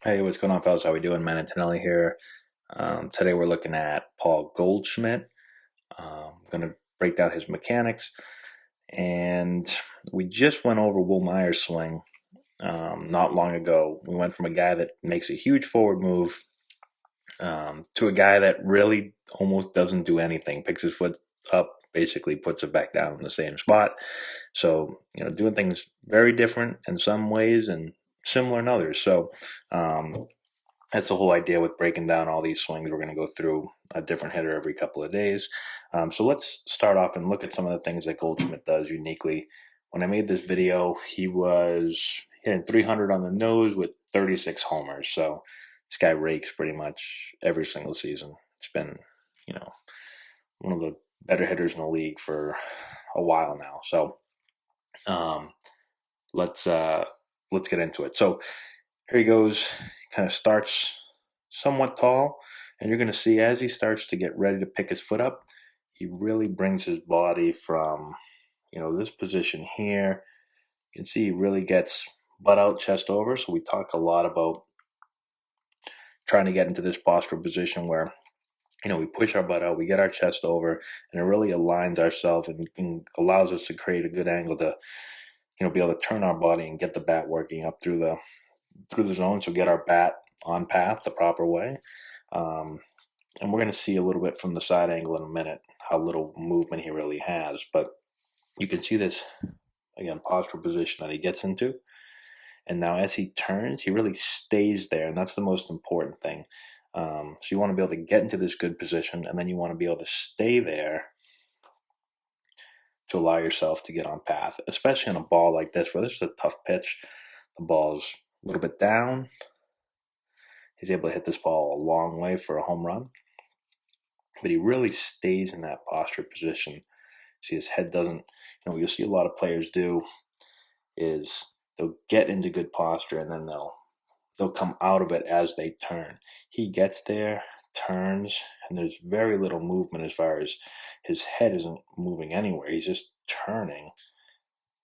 Hey, what's going on, fellas? How we doing? Man, Antonelli here. Today we're looking at Paul Goldschmidt. Going to break down his mechanics, and we just went over Will Myers' swing not long ago. We went from a guy that makes a huge forward move to a guy that really almost doesn't do anything. Picks his foot up, basically puts it back down in the same spot. So doing things very different in some ways and similar in others. So. That's the whole idea with breaking down all these swings. We're going to go through a different hitter every couple of days. So let's start off and look at some of the things that Goldschmidt does uniquely. When I made this video, he was hitting 300 on the nose with 36 homers. So this guy rakes pretty much every single season. It's been, you know, one of the better hitters in the league for a while now. So um, let's uh, let's get into it. So here he goes. Kind of starts somewhat tall, and you're going to see as he starts to get ready to pick his foot up, he really brings his body from this position here. You can see he really gets butt out, chest over. So we talk a lot about trying to get into this postural position where we push our butt out, we get our chest over, and it really aligns ourselves and allows us to create a good angle to be able to turn our body and get the bat working up through the zone. So get our bat on path the proper way. Um, and we're going to see a little bit from the side angle in a minute how little movement he really has. But you can see this, again, postural position that he gets into. And now as he turns, he really stays there. And that's the most important thing. So you want to be able to get into this good position, and then you want to be able to stay there to allow yourself to get on path, especially on a ball like this, where this is a tough pitch. The ball's a little bit down. He's able to hit this ball a long way for a home run, but he really stays in that posture position. See, his head doesn't, what you'll see a lot of players do is they'll get into good posture and then they'll come out of it as they turn. He gets there, turns, and there's very little movement as far as his head isn't moving anywhere. He's just turning.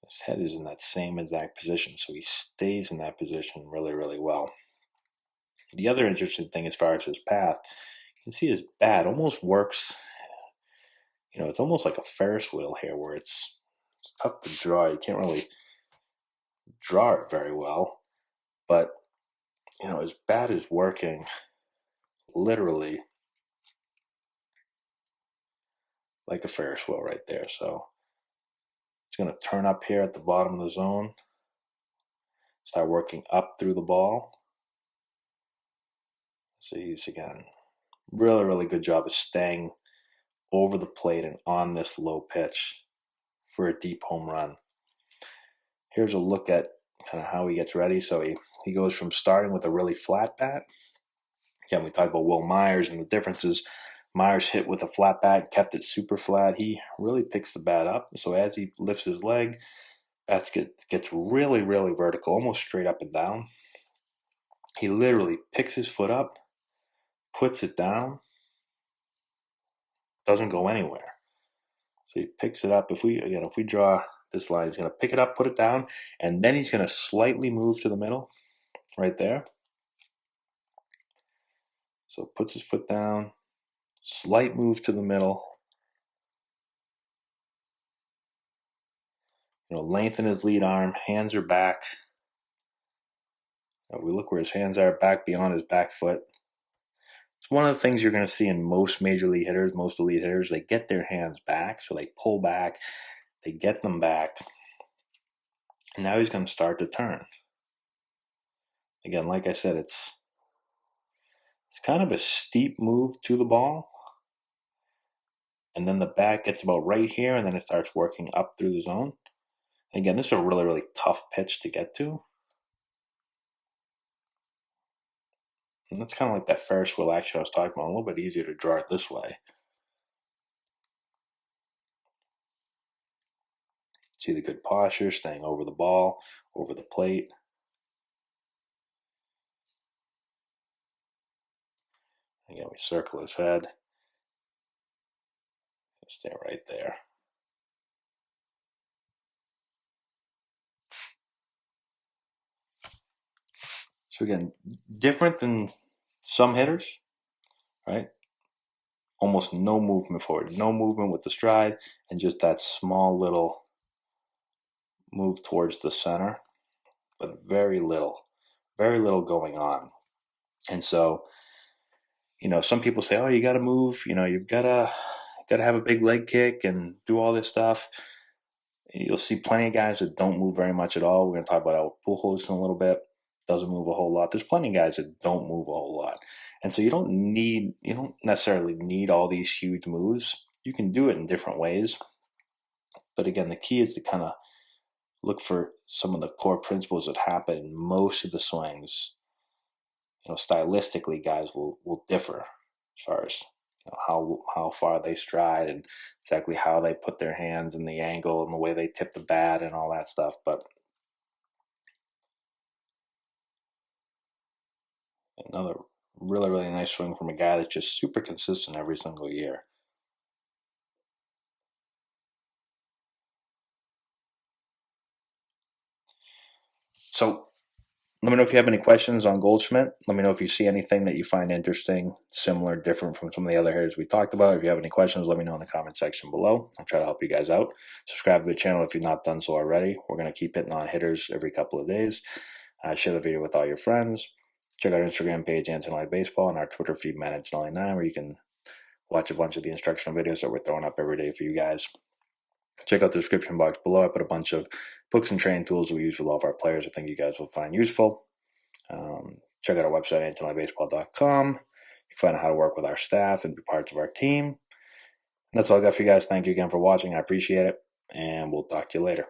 His head is in that same exact position, so he stays in that position really, really well. The other interesting thing as far as his path, you can see his bat almost works. It's almost like a Ferris wheel here where it's tough to draw. You can't really draw it very well, but his bat is working literally like a Ferris wheel right there. So it's going to turn up here at the bottom of the zone, start working up through the ball. So he's, again, really, really good job of staying over the plate and on this low pitch for a deep home run. Here's a look at kind of how he gets ready. So he goes from starting with a really flat bat. Again, we talked about Will Myers and the differences. Myers hit with a flat bat, kept it super flat. He really picks the bat up. So as he lifts his leg, bat gets really, really vertical, almost straight up and down. He literally picks his foot up, puts it down, doesn't go anywhere. So he picks it up. If we draw this line, he's going to pick it up, put it down, and then he's going to slightly move to the middle, right there. So puts his foot down, slight move to the middle. Lengthen his lead arm, hands are back. If we look where his hands are, back beyond his back foot. It's one of the things you're going to see in most major league hitters, most elite hitters. They get their hands back, so they pull back, they get them back. And now he's going to start to turn. Again, like I said, it's kind of a steep move to the ball. And then the bat gets about right here, and then it starts working up through the zone. Again, this is a really, really tough pitch to get to. And that's kind of like that Ferris wheel action I was talking about. A little bit easier to draw it this way. See the good posture, staying over the ball, over the plate. Again, we circle his head. Stay right there. So again, different than some hitters, right? Almost no movement forward, no movement with the stride, and just that small little move towards the center, but very little going on. And so, some people say, "Oh, you got to move. You've got to have a big leg kick and do all this stuff." You'll see plenty of guys that don't move very much at all. We're going to talk about Pujols in a little bit. Doesn't move a whole lot. There's plenty of guys that don't move a whole lot, and so you don't necessarily need all these huge moves. You can do it in different ways, but again, the key is to kind of look for some of the core principles that happen in most of the swings. Stylistically, guys will differ as far as how far they stride and exactly how they put their hands and the angle and the way they tip the bat and all that stuff. But another really, really nice swing from a guy that's just super consistent every single year. So let me know if you have any questions on Goldschmidt. Let me know if you see anything that you find interesting, similar, different from some of the other hitters we talked about. If you have any questions, let me know in the comment section below. I'll try to help you guys out. Subscribe to the channel if you've not done so already. We're going to keep hitting on hitters every couple of days. Share the video with all your friends. Check out our Instagram page, Antonelli Baseball, and our Twitter feed, Man9, where you can watch a bunch of the instructional videos that we're throwing up every day for you guys. Check out the description box below. I put a bunch of books and training tools we use with all of our players I think you guys will find useful. Check out our website, AntonelliBaseball.com. You can find out how to work with our staff and be parts of our team. And that's all I got for you guys. Thank you again for watching. I appreciate it. And we'll talk to you later.